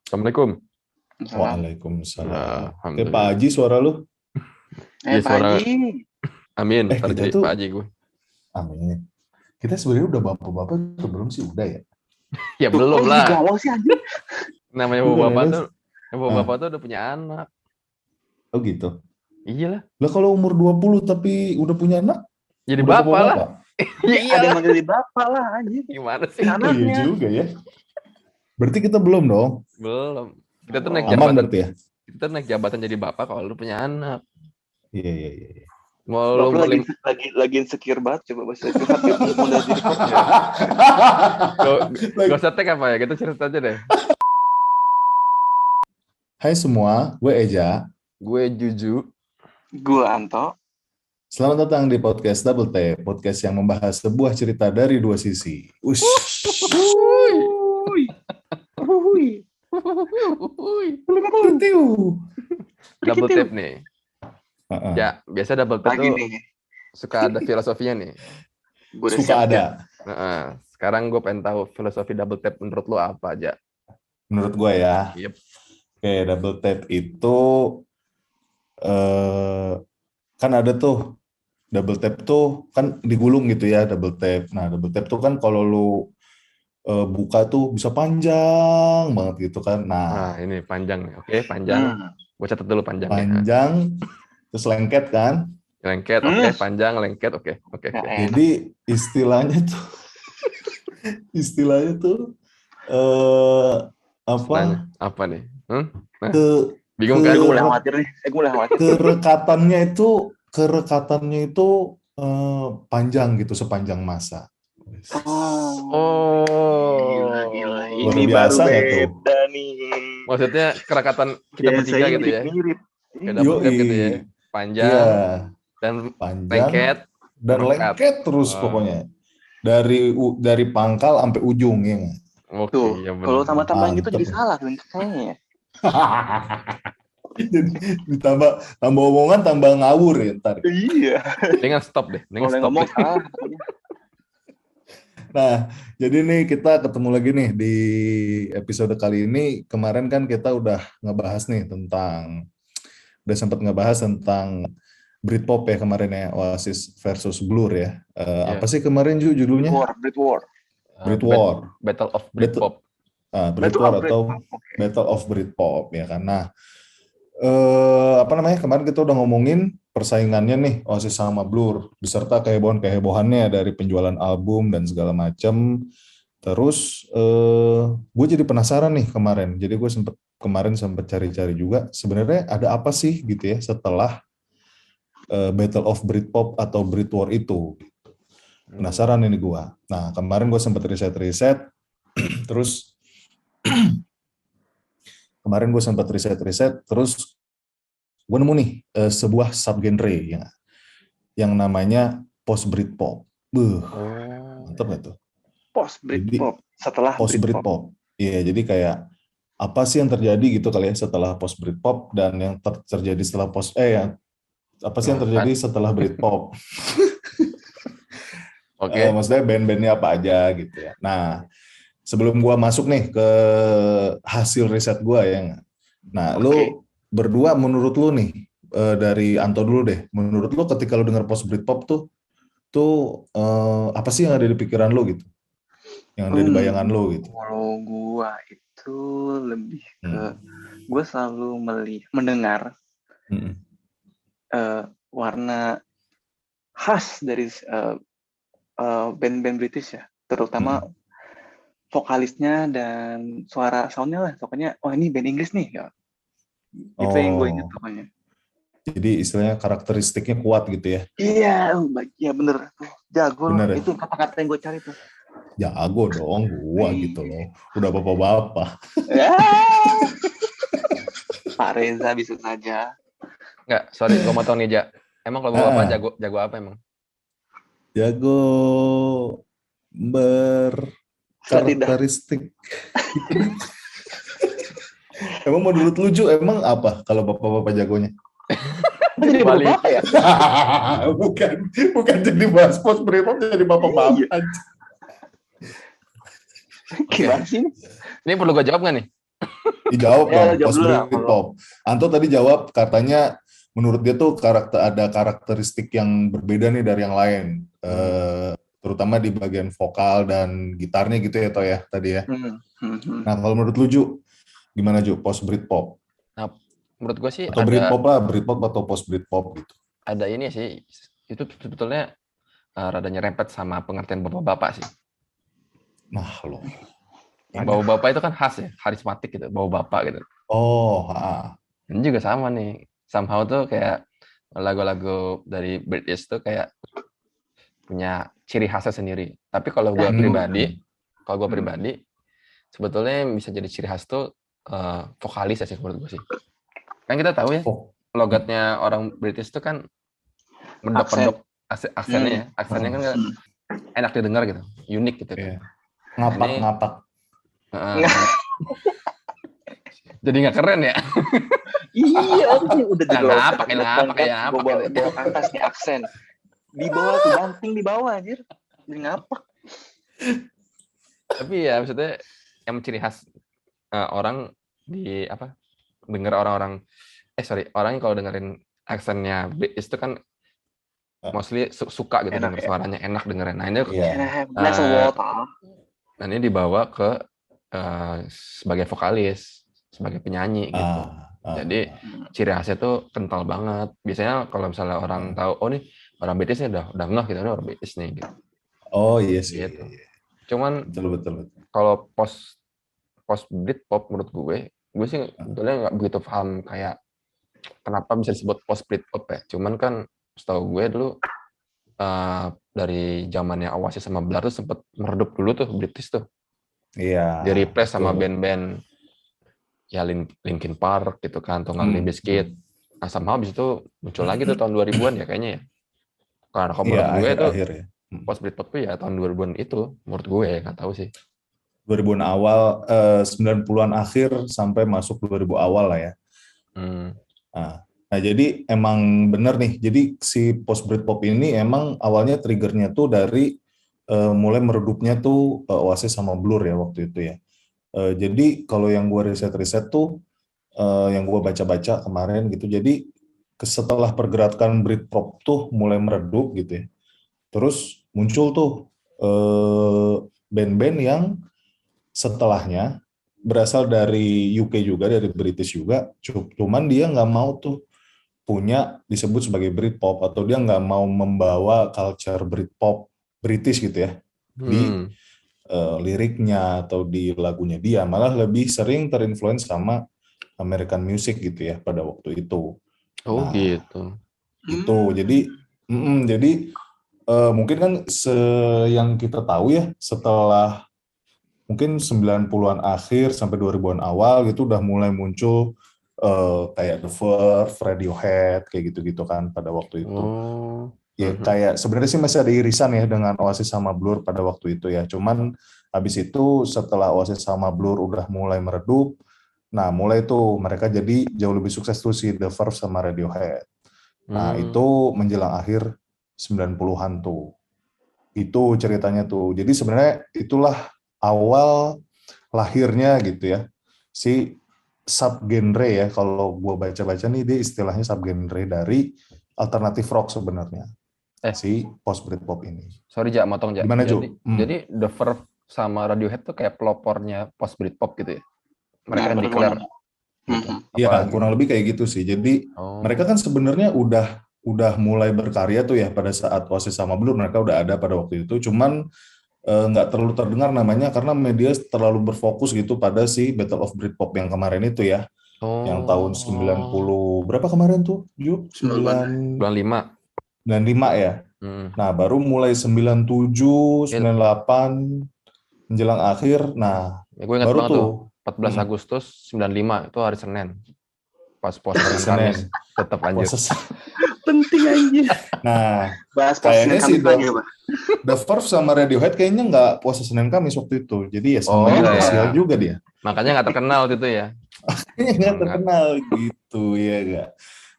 Assalamualaikum. Waalaikumsalam. Pak Alhamdulillah. Haji suara lu? Iya, Pak suara. Haji. Amin. Ntar kita jadi tuh- Pak Haji gue. Amin. Kita sebenarnya udah bapak-bapak atau belum sih? Udah ya? Ya Tuh, belum kok lah. galau sih anjing? Namanya Udah, bapak Nes. tuh. Bapak tuh udah punya anak. Oh gitu. Iya lah. Lah kalau umur 20 tapi udah punya anak? Jadi udah bapak lah. bapak? Iya Ada lah. manggil bapak lah anjing. Gimana sih? Oh iya Anaknya. juga ya. Berarti kita belum dong? Belum. Kita tuh naik Aman jabatan. berarti ya? Kita tuh naik jabatan jadi bapak kalau lu punya anak. Iya. Mau lu Bapak boleh lagi insecure banget, coba bahasa curhat ya. Udah di record ya. gak usah tag apa ya? Kita cerita aja deh. Hai semua, gue Eja. Gue Juju. Gua Anto. Selamat datang di podcast Double T, podcast yang membahas sebuah cerita dari dua sisi. Ush. Double tap nih. Uh-uh. Ya, biasa double tap Lagi tuh nih. suka ada filosofinya nih. Gua udah Suka siap, ada. Sekarang gue pengen tahu filosofi double tap menurut lu apa aja. Menurut gue ya. Yep. Oke, double tap itu kan ada tuh double tap tuh kan digulung gitu ya double tap. Nah double tap tuh kan kalau lu buka tuh bisa panjang banget gitu kan. Nah, ini panjang nih. Oke, panjang. Gue catat dulu panjang. Panjang, terus lengket kan. Lengket, oke. Panjang, lengket, oke. Jadi istilahnya tuh apa nih? Bingung kan? Gue mulai khawatir nih. Kerekatannya itu panjang gitu sepanjang masa. Gila. Luar Ini biasa baru nggak tuh? beda nih. Maksudnya kerekatan kita bertiga gitu ya? Mirip. Kayak double tap gitu ya? Panjang, Iya, dan panjang lengket. dan lengket terus pokoknya. Dari pangkal sampai ujung ya nggak? Tuh, ya kalau tambah gitu Mantep. jadi salah tuh kayaknya. Jadi ditambah omongan tambah ngawur ya ntar. Iya. Dengan stop deh. Kalau ngomong salah. Nah, jadi nih kita ketemu lagi nih di episode kali ini. Kemarin kan kita udah sempat ngebahas tentang Britpop ya kemarin ya, Oasis versus Blur ya. Apa sih kemarin judulnya? Britwar. Battle of Britpop. Britwar atau Battle of Britpop ya karena kemarin kita udah ngomongin persaingannya nih Oasis sama Blur beserta kehebohannya dari penjualan album dan segala macam. Terus gue jadi penasaran nih kemarin. Jadi gue kemarin sempat cari-cari juga sebenarnya ada apa sih gitu ya setelah Battle of Britpop atau Britwar itu. Penasaran ini gue. Nah kemarin gue sempat riset terus terus gue nemu nih sebuah subgenre yang namanya post Britpop. Mantap nggak tuh? Post Britpop setelah post Britpop. Iya, jadi kayak apa sih yang terjadi gitu kali ya setelah post Britpop dan yang terjadi setelah apa sih yang terjadi setelah Britpop? Oke. Maksudnya band-bandnya apa aja gitu ya. Nah, sebelum gua masuk nih ke hasil riset gua ya. Nah, lu berdua menurut lu nih dari Anto dulu deh. Menurut lu ketika lu dengar post Britpop tuh apa sih yang ada di pikiran lu gitu? Yang ada di bayangan lu gitu? Kalau gua itu lebih ke gua selalu mendengar warna khas dari band-band British ya, terutama vokalisnya dan soundnya lah, pokoknya ini band Inggris nih ya. Itu yang gue ingat pokoknya. Jadi istilahnya karakteristiknya kuat gitu ya? Iya, bener. Jago bener, ya? Itu kata-kata yang gue cari tuh. Jago dong gua gitu loh. Udah bapak-bapak. Pak Reza bisa saja. Enggak, sorry, gue mau tahu nih, Ja. Emang kalau bapak jago apa emang? Jago berkarakteristik. Emang menurut lu Ju, emang apa kalau bapak-bapak jagonya? Jadi bapak ya? bukan jadi bahas post Britpop, jadi bapak-bapak. Gimana sih? Ini perlu gue jawab nggak nih? Dijawab Ya, dong, jawab post dulu lah. Britpop. Anto tadi jawab katanya menurut dia tuh ada karakteristik yang berbeda nih dari yang lain. Terutama di bagian vokal dan gitarnya gitu ya, Toh ya, tadi ya. Nah, kalau menurut lu, Ju, gimana Ju, post Britpop? Nah, menurut gue sih Atau Britpop lah, Britpop atau post Britpop gitu. ada ini sih, itu sebetulnya rada nyerempet sama pengertian bapak-bapak sih. Nah, lo. Bapak-bapak itu kan khas ya, karismatik gitu, bapak gitu. Oh, Ini juga sama nih, somehow tuh kayak lagu-lagu dari British tuh kayak punya ciri khasnya sendiri. Tapi kalau gue pribadi, sebetulnya yang bisa jadi ciri khas tuh vokalis ya sih menurut gue sih. Kan kita tahu ya, logatnya orang British tuh kan mendok-mendok aksennya ya. Aksennya kan enak didengar gitu, unik gitu kan. Ngapak-ngapak. Jadi nggak keren ya? Iya, ini udah ngapak bawa ke atas nih aksen. Di bawah tuh banting di bawah anjir. Jadi ngapak. Tapi ya maksudnya yang ciri khas orang di apa? Dengar orang yang kalau dengerin aksennya British itu kan mostly suka gitu denger suaranya enak dengerin. Nah ini nah ini dibawa ke sebagai vokalis, sebagai penyanyi gitu. Jadi ciri khasnya tuh kental banget. Biasanya kalau misalnya orang tahu, oh nih orang British nih udah ngeh gitu, ini orang British nih gitu. Oh iya sih. Gitu. Cuman betul. Kalau post Britpop menurut gue sih sebetulnya nggak begitu paham kayak kenapa bisa disebut post Britpop ya. Cuman kan setahu gue dulu dari zamannya Oasis sama Blur tuh sempet meredup dulu tuh British tuh. Iya. Di replace sama band-band ya Linkin Park gitu kan, atau Limp Bizkit. Nah somehow abis itu muncul lagi tuh tahun 2000-an ya kayaknya ya. Karena kalau menurut gue itu ya. post Britpop tuh ya tahun 2000-an itu menurut gue ya, nggak tahu sih. 2000-an awal, 90-an akhir sampai masuk 2000 awal lah ya. Nah, jadi emang bener nih, jadi si post Britpop ini emang awalnya triggernya tuh dari mulai meredupnya tuh Oasis sama Blur ya waktu itu ya. Jadi kalau yang gue riset tuh, yang gue baca-baca kemarin gitu, jadi setelah pergerakan Britpop tuh mulai meredup gitu ya, terus muncul tuh band-band yang setelahnya berasal dari UK juga, dari British juga, cuman dia nggak mau tuh punya disebut sebagai Britpop, atau dia nggak mau membawa culture Britpop British gitu ya di liriknya atau di lagunya dia, malah lebih sering terinfluence sama American music gitu ya pada waktu itu. Oh gitu. Itu jadi mungkin kan yang kita tahu ya, setelah mungkin 90-an akhir sampai 2000-an awal gitu udah mulai muncul kayak The Verve, Radiohead kayak gitu-gitu kan pada waktu itu. Ya kayak sebenarnya sih masih ada irisan ya dengan Oasis sama Blur pada waktu itu ya. Cuman habis itu setelah Oasis sama Blur udah mulai meredup, nah mulai tuh mereka jadi jauh lebih sukses tuh si The Verve sama Radiohead. Nah itu menjelang akhir 90-an tuh. Itu ceritanya tuh. Jadi sebenarnya itulah awal lahirnya gitu ya si subgenre ya, kalau gue baca-baca nih dia istilahnya subgenre dari alternatif rock sebenarnya si post Britpop ini. Sorry Jak, motong Jak. Gimana Jadi The Verve sama Radiohead tuh kayak pelopornya post Britpop gitu ya? Mereka yang declare. Iya, kurang lebih kayak gitu sih. Jadi mereka kan sebenarnya udah mulai berkarya tuh ya pada saat Oasis sama Blur, mereka udah ada pada waktu itu, cuman nggak terlalu terdengar namanya karena media terlalu berfokus gitu pada si Battle of Britpop yang kemarin itu ya. Yang tahun 90 berapa kemarin tuh, Ju? 95 ya. Nah, baru mulai 97, 98 menjelang akhir. Nah, gue ingat baru banget tuh 14 Agustus 95 itu hari Senin. Pas puasa Senin Kamis tetap lanjut. Penting anjir. Nah, kayaknya sih The Verve sama Radiohead kayaknya nggak puasa Senin Kamis waktu itu. Jadi ya sama sial juga dia. Makanya nggak terkenal gitu ya. Nggak terkenal gitu ya gak.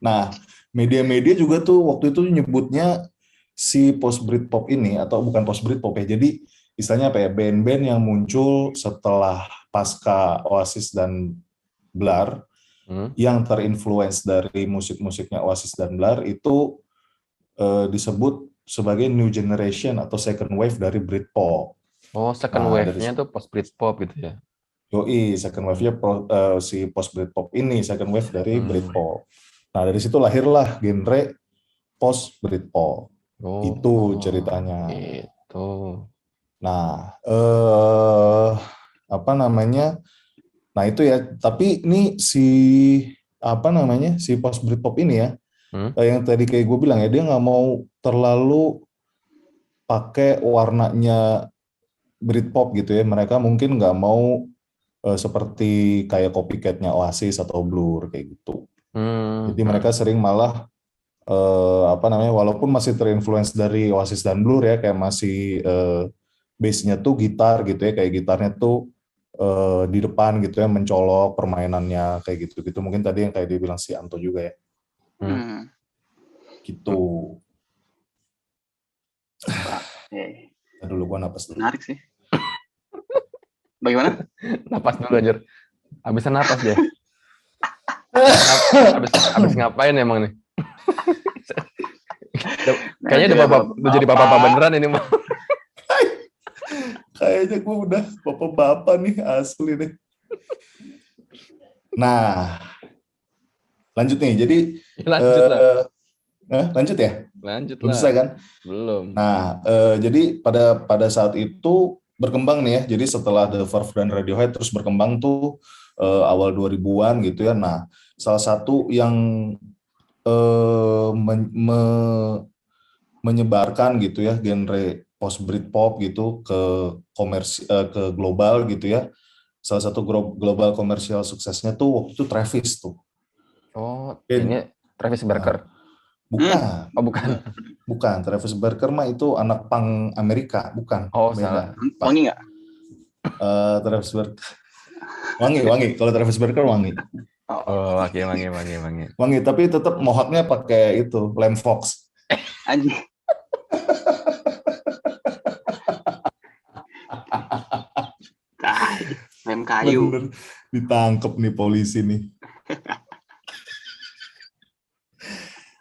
Nah, media-media juga tuh waktu itu nyebutnya si post Britpop ini, atau bukan post Britpop ya. Jadi istilahnya apa ya, band-band yang muncul setelah pasca Oasis dan Blur Hmm. yang terinfluence dari musik-musiknya Oasis dan Blur itu disebut sebagai new generation atau second wave dari Britpop. Oh, second Nah, dari wave-nya tuh post Britpop gitu ya. Yoi, second wave-nya si post Britpop ini, second wave dari Britpop. Nah, dari situ lahirlah genre post Britpop. Itu ceritanya. Gitu. Nah, apa namanya? Nah, itu ya. Tapi ini si post Britpop ini ya, yang tadi kayak gue bilang ya, dia nggak mau terlalu pakai warnanya Britpop gitu ya. Mereka mungkin nggak mau seperti kayak copycat-nya Oasis atau Blur kayak gitu. Jadi mereka sering malah walaupun masih terinfluence dari Oasis dan Blur ya, kayak masih bass-nya tuh gitar gitu ya, kayak gitarnya tuh di depan gitu ya, mencolok permainannya kayak gitu-gitu. Mungkin tadi yang kayak dia bilang si Anto juga ya. Gitu. Dulu gua napas dulu. Menarik sih. Bagaimana? Napas dulu anjir. Habisan napas dia. Habis ngapain emang nih? Kayaknya udah jadi bapak-bapak beneran ini mah. Kayaknya gue udah bapak-bapak nih asli nih. Nah, lanjut nih. Jadi lanjut lah. Lanjut ya? Lanjut belum lah. selesai kan? Belum. Nah, jadi pada saat itu berkembang nih ya. Jadi setelah The Verve dan Radiohead terus berkembang tuh awal 2000-an gitu ya. Nah, salah satu yang menyebarkan gitu ya genre post Britpop gitu ke global gitu ya. Salah satu global komersial suksesnya tuh waktu itu Travis tuh. Oh, ini Travis Barker. Bukan. Oh, bukan. Bukan. Travis Barker mah itu anak punk Amerika, bukan. Oh, beda. salah. Wangi nggak? Travis Barker. Wangi. Kalau Travis Barker wangi. Oh, oke, wangi. Wangi, tapi tetap mohawknya pakai itu, Lem Fox. Anjing. Lem kayu. Bener, ditangkep nih polisi nih.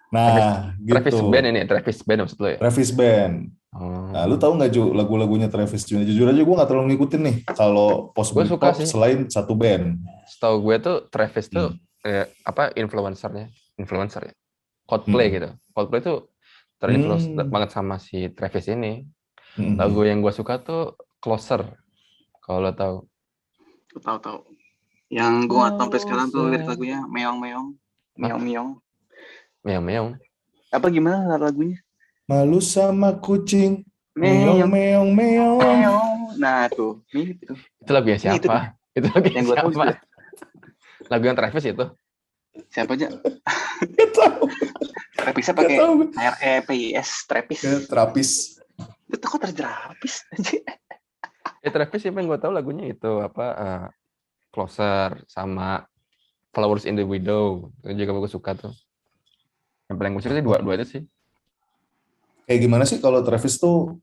Nah, Travis gitu. Band ini, Travis Band maksud lo ya? Travis Band. Nah, lu tahu nggak Ju lagu-lagunya Travis? Jujur aja gue nggak terlalu ngikutin nih kalau post Britpop selain satu band. Setahu gue tuh Travis tuh influencer ya. Coldplay gitu. Coldplay tuh terinfluence banget sama si Travis ini. Lagu yang gue suka tuh Closer. Kalau lo tahu. Tahu. Yang gue nggak tahu sampai sekarang tuh lirik lagunya meong. Apa gimana lagunya? Malu sama kucing. Meong. Nah tuh, mirip itu. Itu lagunya siapa? Itu lagunya siapa? Lagu yang Travis itu. Siapa aja? Travisnya pakai REPIS Travis. Itu kok terjerapis? Travis siapa yang gue tahu lagunya itu Closer sama Flowers in the Window. Itu juga gue suka tuh. Yang paling gue suka sih dua itu sih. Kayak gimana sih kalau Travis tuh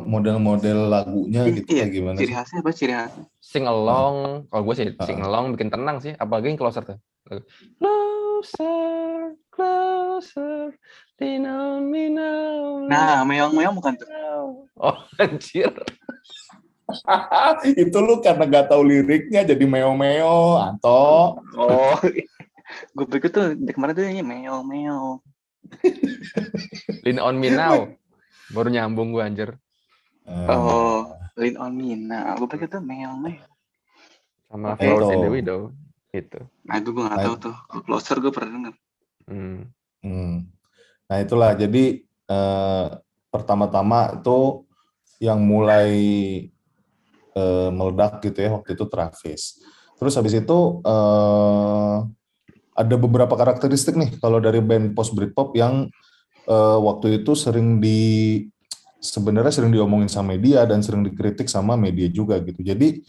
model-model lagunya gitu kayak gimana sih? Ciri khasnya? Sing along. Kalau gue sih sing along bikin tenang sih. Apalagi yang Closer tuh. Closer, lean on me now. Nah, meong bukan tuh. Oh, anjir. Itu lu karena gak tahu liriknya jadi meo-meo, Anto. Oh, gue pikir tuh kemarin tuh meong. Lean on me now. Baru nyambung gue anjir. Oh, lean on me now. Gue pikir tuh meong. Sama Flowers in the Window. Gitu. Nah, itu gue gak tahu tuh. Closer gue pernah denger. Nah, itulah. Jadi pertama-tama itu yang mulai meledak gitu ya waktu itu Travis. Terus habis itu ada beberapa karakteristik nih kalau dari band post Britpop yang waktu itu sebenarnya sering diomongin sama media dan sering dikritik sama media juga gitu. Jadi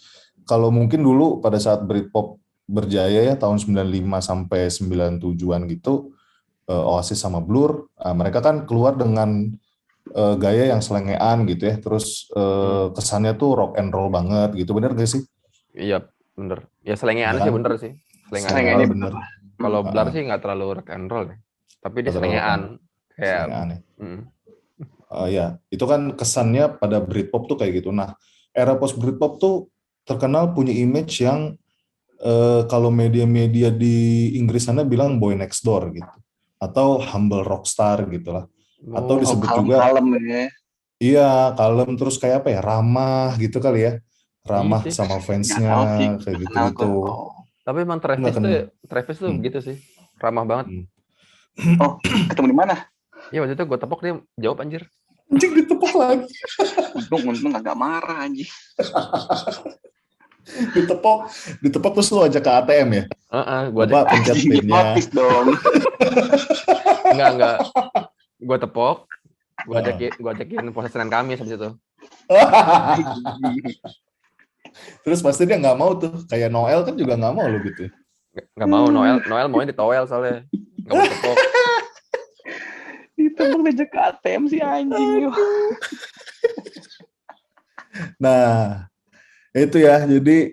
kalau mungkin dulu pada saat Britpop berjaya ya tahun 95 sampai 97-an gitu, Oasis sama Blur, mereka kan keluar dengan gaya yang selengean gitu ya, terus kesannya tuh rock and roll banget gitu, bener gak sih? Iya, bener. Ya selengean sih bener sih. selengean. Selengeannya bener. Kalau Blur Ah, sih nggak terlalu rock and roll ya. Tapi dia Nggak terlalu selengean. Kayak, selengean ya. mm, Ya, itu kan kesannya pada Britpop tuh kayak gitu. Nah, era post Britpop tuh terkenal punya image yang kalau media-media di Inggris sana bilang boy next door gitu, atau humble rockstar gitulah, atau oh, disebut juga kalem-kalem ya. iya kalem terus kayak apa ya ramah gitu kali ya, iya ramah sih. sama Nggak fansnya tahu sih, kayak nggak kenal gitu-gitu. gue. Oh, Tapi emang Nggak kenal. Travis tuh Hmm. begitu sih. Ramah banget. Hmm. oh ketemu di mana? Iya waktu itu gue tepok dia jawab anjir. Anjing ditepok lagi, Untung agak marah anjing. ditepok terus lu ajak ke ATM ya, Gue apa pencet Anjing pinnya. hipnotis dong. enggak. Gue tepok. Gue ajakin puasa Senin Kamis habis itu. Terus pasti dia nggak mau tuh, kayak Noel kan juga nggak mau lo gitu. Nggak mau Noel maunya ditowel soalnya. Nggak mau tepok. Ditembak diajak ke ATM si anjing yuk. Nah, itu ya. Jadi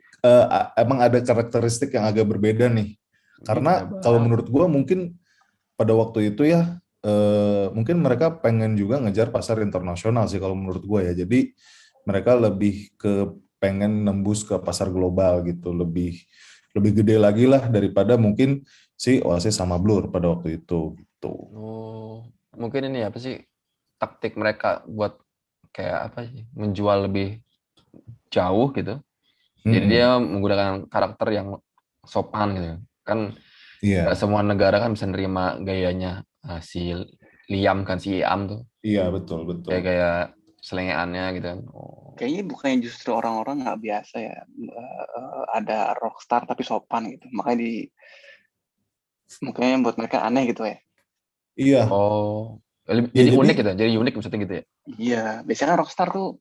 emang ada karakteristik yang agak berbeda nih. Karena Iya, kalau banget. menurut gua mungkin pada waktu itu ya mungkin mereka pengen juga ngejar pasar internasional sih kalau menurut gua ya. Jadi mereka lebih ke pengen nembus ke pasar global gitu, lebih gede lagi lah daripada mungkin si Oasis sama Blur pada waktu itu gitu. Oh, mungkin ini apa sih taktik mereka buat kayak apa sih menjual lebih jauh gitu. Jadi Mm-mm. dia menggunakan karakter yang sopan gitu. Kan nggak Iya, semua negara kan bisa nerima gayanya si Liam kan si Iam tuh. iya betul betul. Kayak selengeannya gitu kan. Oh. Kayaknya bukannya justru orang-orang nggak biasa ya ada rockstar tapi sopan gitu. Makanya buat mereka aneh gitu ya. Iya. Oh, Ya jadi unik jadi, gitu. Jadi unik maksudnya gitu ya. Iya, biasanya kan rockstar tuh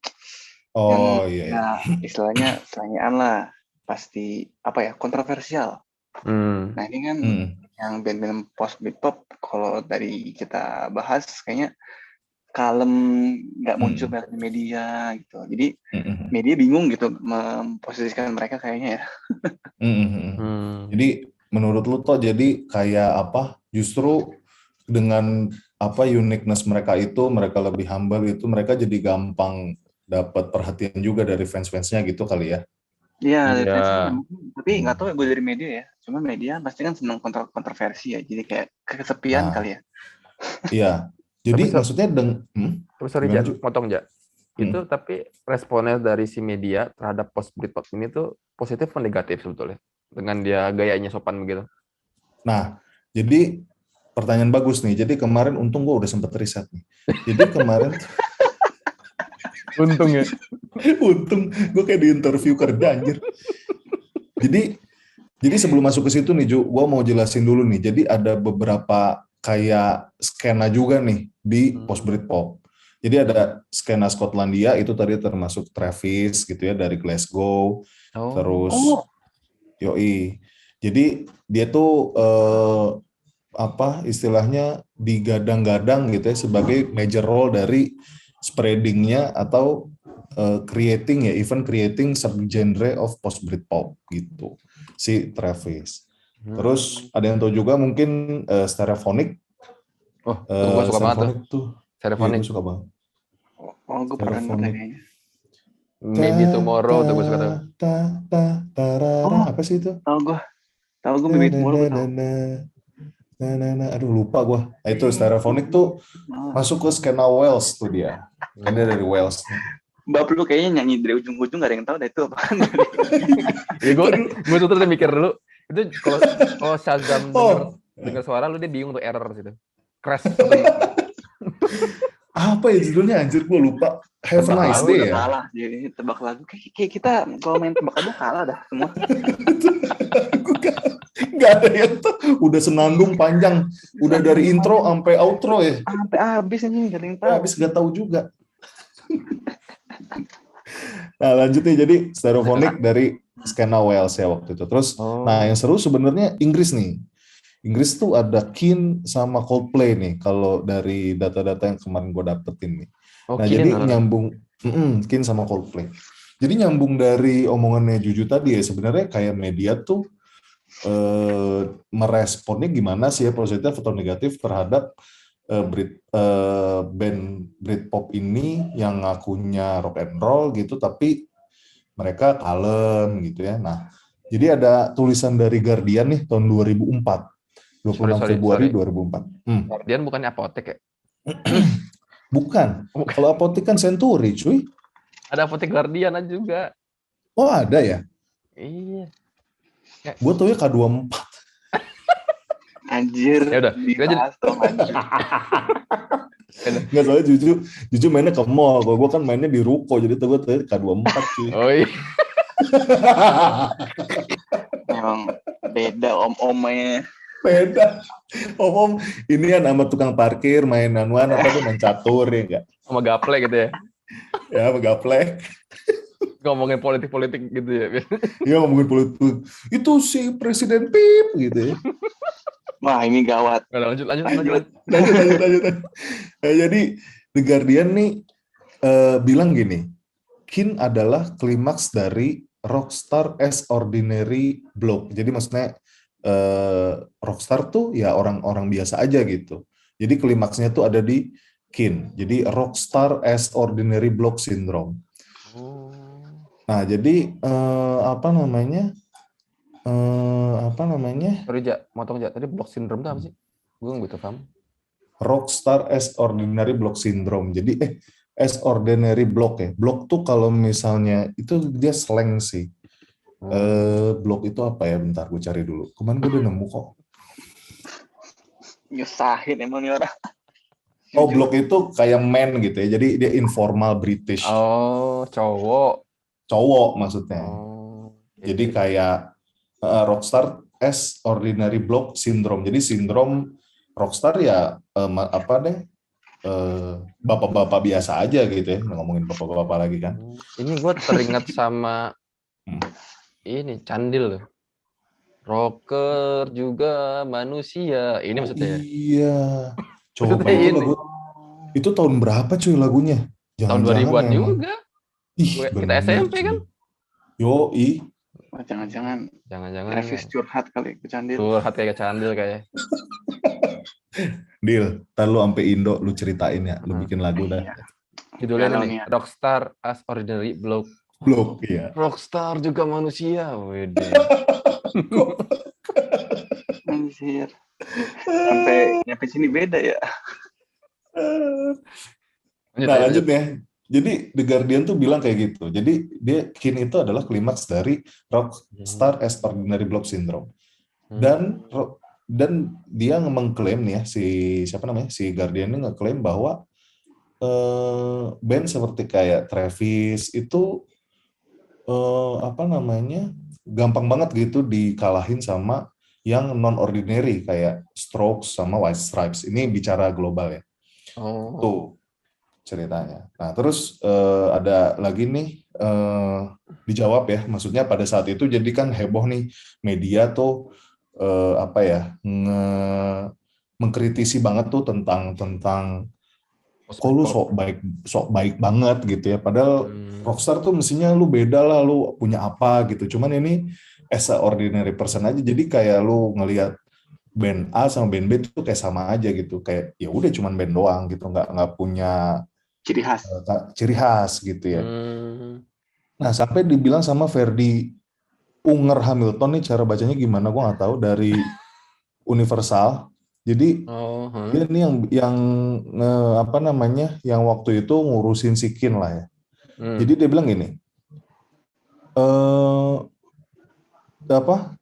yang oh iya, iya. ya istilahnya selengean lah, pasti apa ya kontroversial. Hmm. Nah ini kan Mm. yang band-band post Britpop kalau dari kita bahas kayaknya kalem, nggak muncul banyak di media gitu. Jadi Mm-mm. media bingung gitu memposisikan mereka kayaknya ya. Mm-mm. Hmm. Jadi menurut lu toh jadi kayak apa? Justru dengan apa uniqueness mereka itu, mereka lebih humble itu, mereka jadi gampang dapat perhatian juga dari fans-fansnya gitu kali ya. Iya, dari Iya. fans aja mungkin. Tapi nggak tahu ya gue dari media ya. Cuma media pasti kan senang kontroversi ya. Jadi kayak kesepian Nah, kali ya. iya. Jadi Tapi maksudnya Tapi sorry gimana Jak, Ju? potong Jak. Itu tapi responnya dari si media terhadap post Britpop ini tuh positif atau negatif sebetulnya? Dengan dia gayanya sopan begitu. Nah, jadi pertanyaan bagus nih. Jadi kemarin untung gue udah sempet riset nih. Jadi kemarin Untung ya. untung gue kayak di interview kerja anjir. Jadi sebelum masuk ke situ nih Ju, gue mau jelasin dulu nih. Jadi ada beberapa kayak skena juga nih di post Britpop. Jadi ada skena Skotlandia itu tadi termasuk Travis gitu ya dari Glasgow. Oh. Terus yoi. Jadi dia tuh apa istilahnya digadang-gadang gitu ya sebagai major role dari spreadingnya atau creating ya, even creating subgenre of post Britpop gitu si Travis. Terus ada yang tahu juga mungkin Stereophonic. Oh, tuh gue suka banget tuh. Tuh. Iya, Stereophonic. gue suka banget. Oh, gue pernah denger Stereophonic. kayaknya. Maybe Tomorrow tuh gue suka tuh. Oh, Apa sih itu? tahu gue Baby Tomorrow gue tahu. Aduh lupa gue. Nah, itu Stereophonic tuh masuk ke skena Wales tuh dia. Kan dia dari Wales. Mbak lu kayaknya nyanyi dari ujung-ujung gak ada yang tahu dah itu apaan. Ya gue tuh udah mikir dulu. Itu kalau Shazam denger suara lu dia bingung tuh error gitu. Crash. Apa ya judulnya anjir gue lupa. Have a Nice Day ya. Kalah jadi tebak lagu. Kayak kita kalau main tebak lagu kalah dah semua. Gak ada yang tahu. Udah senandung panjang. Udah dari intro sampai outro ya. Sampai habis ini gak ada yang tahu. Habis gak tahu juga. Nah lanjut nih, jadi Stereophonic dari skena Wales ya waktu itu. Terus, nah yang seru sebenarnya Inggris nih. Inggris tuh ada Keane sama Coldplay nih, kalau dari data-data yang kemarin gue dapetin nih. Nah jadi nyambung, Keane sama Coldplay. Jadi nyambung dari omongannya Juju tadi ya, sebenarnya kayak media tuh meresponnya gimana sih ya, positif atau negatif terhadap band Britpop ini yang ngakunya rock and roll gitu, tapi mereka kalem gitu ya. Nah, jadi ada tulisan dari Guardian nih tahun 2004, 26 Februari 2004. Guardian bukannya apotek ya? Bukan. Kalau apotek kan Century, cuy. Ada apotek Guardian juga. Oh, ada ya? Iya. Gue tau ya K24. Anjir, Ya udah, dibahas dong anjir. Nggak, soalnya jujur mainnya ke mall. Kalau gue kan mainnya di ruko, jadi tuh gue tau K24 cuy. Oh iya. Memang beda om-omnya. Beda. Om, ini kan sama tukang parkir main anuan apa tuh, main catur ya enggak? Sama gaple gitu ya. Ya, gaplek. Ngomongin politik-politik gitu ya. Iya, ngomongin politik. Itu si Presiden Pip gitu ya. Wah, ini gawat. Lanjut. Lanjut. Jadi The Guardian nih bilang gini, Keane adalah klimaks dari Rockstar as Ordinary Bloke. Jadi maksudnya Rockstar tuh ya orang-orang biasa aja gitu. Jadi klimaksnya tuh ada di Keane. Jadi Rockstar as Ordinary Bloke Syndrome. Nah, jadi apa namanya? Sorry, Jak, motong Jak. Tadi block syndrome itu apa sih? Gue nggak gitu paham. Rockstar as Ordinary Bloke Syndrome. Jadi as Ordinary Bloke ya. Bloke tuh kalau misalnya itu dia slang sih. Bloke itu apa ya? Bentar, gue cari dulu. Kemarin gue udah nemu kok. Nyusahin emang nih orang. Oh, bloke itu kayak man gitu ya. Jadi dia informal British. Oh, cowok maksudnya. Oh, jadi kayak Rockstar as Ordinary Bloke Syndrome. Jadi sindrom Rockstar ya bapak-bapak biasa aja gitu ya. Ngomongin bapak-bapak lagi kan. Ini gue teringat sama ini Candil loh. Rocker juga manusia. Ini maksudnya. Iya. Coba Maksudnya itu ini. lagu. Itu tahun berapa cuy lagunya? Tahun 2000-an juga. Ih, kita SMP kan? Yoi. Oh, jangan-jangan Travis curhat kali ke Candil. Curhat kayak ke Candil kayak. Deal, ntar lu sampai Indo lu ceritain ya, lu bikin lagu dah. Judulnya nih, Rockstar as Ordinary Bloke. Iya. Rockstar juga manusia, wede. Anjir. Sampai sini beda ya. Lanjut ya. Jadi The Guardian tuh bilang kayak gitu. Jadi Keane itu adalah klimaks dari Rockstar as Ordinary Bloke Syndrome. Dan dia mengklaim nih ya, si Guardian ini ngeklaim bahwa band seperti kayak Travis itu gampang banget gitu dikalahin sama yang non ordinary kayak Strokes sama White Stripes. Ini bicara global ya. Tuh ceritanya. Nah, terus ada lagi nih dijawab ya. Maksudnya pada saat itu jadi kan heboh nih media tuh mengkritisi banget tuh tentang kok lu sok baik banget gitu ya. Padahal Rockstar tuh mestinya lu beda lah, lu punya apa gitu. Cuman ini as a ordinary person aja. Jadi kayak lu ngelihat band A sama band B tuh kayak sama aja gitu. Kayak ya udah cuman band doang gitu, nggak punya ciri khas gitu ya. Nah, sampai dibilang sama Ferdi Unger Hamilton nih, cara bacanya gimana gue nggak tahu, dari Universal. Jadi dia nih yang waktu itu ngurusin si Keane lah ya. Jadi dia bilang gini,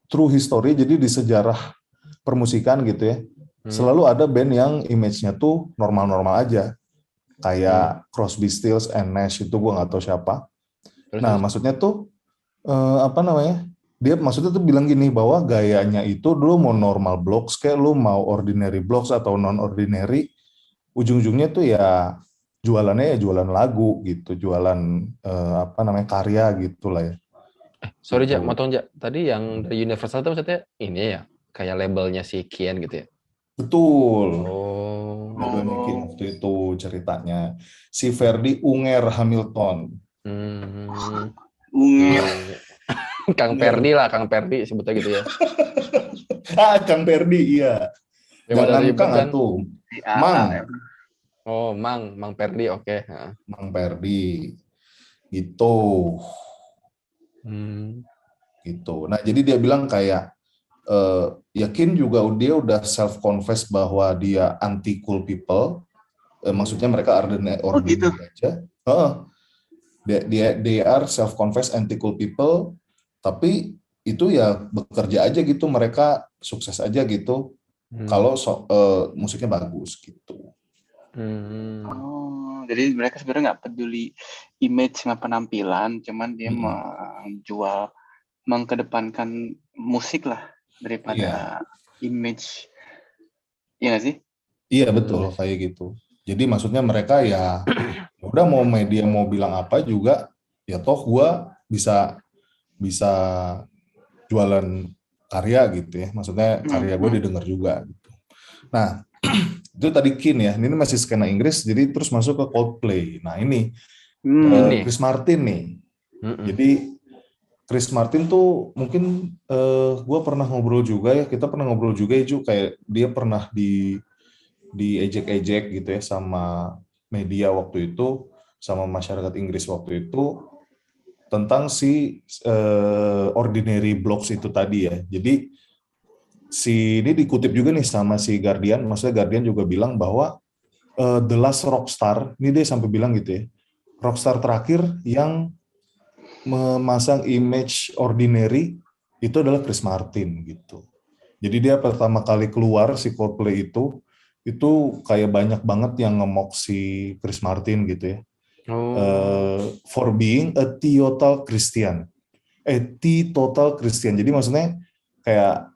true history, jadi di sejarah permusikan gitu ya, selalu ada band yang image-nya tuh normal-normal aja. Kayak Crosby, Stills, and Nash, itu gue nggak tahu siapa. Nah, maksudnya tuh dia maksudnya tuh bilang gini, bahwa gayanya itu dulu mau normal blocks kayak lu mau ordinary blocks atau non ordinary, ujung-ujungnya tuh ya jualannya ya jualan lagu gitu, jualan karya gitulah ya. Sorry Jak, motong Jak. Tadi yang dari Universal itu maksudnya ini ya, kayak labelnya si Keane gitu ya. Betul. Labelnya Keane waktu itu ceritanya. Si Ferdi Unger Hamilton. Unger. Kang Perdi lah, Kang Perdi sebutnya gitu ya. Kang Perdi, iya. Yang pada Jangan ribet Kang kan. atuh. Di Mang, AA. Oh, Mang Perdi, oke. Heeh. Mang Perdi. Gitu. Hmm. Gitu. Nah, jadi dia bilang kayak yakin juga dia udah self confess bahwa dia anti cool people. Maksudnya mereka ordinary, Oh gitu. ordinary aja. Heeh. They are self confess anti cool people, tapi itu ya bekerja aja gitu, mereka sukses aja gitu kalau musiknya bagus gitu. Oh, jadi mereka sebenarnya nggak peduli image sama penampilan, cuman dia menjual, mengkedepankan musik lah Iya, daripada image, iya nggak sih? iya betul kayak gitu. Jadi maksudnya mereka ya udah mau media mau bilang apa juga, ya toh gua bisa bisa jualan karya gitu ya. Maksudnya karya gue didengar juga gitu. Nah, itu tadi Kin ya. Ini masih skena Inggris, jadi terus masuk ke Coldplay. Nah ini Chris Martin nih. Jadi Chris Martin tuh mungkin gue pernah ngobrol juga ya. Kita pernah ngobrol juga ya Ju, kayak dia pernah diejek-ejek gitu ya sama media waktu itu, sama masyarakat Inggris waktu itu tentang si Ordinary Blocks itu tadi ya. Jadi si ini dikutip juga nih sama si Guardian, maksudnya Guardian juga bilang bahwa the last rockstar, ini dia sampai bilang gitu ya, rockstar terakhir yang memasang image ordinary itu adalah Chris Martin gitu. Jadi dia pertama kali keluar si Coldplay itu kayak banyak banget yang ngemok si Chris Martin gitu ya. For being a teetotal Christian. Teetotal Christian. Jadi maksudnya kayak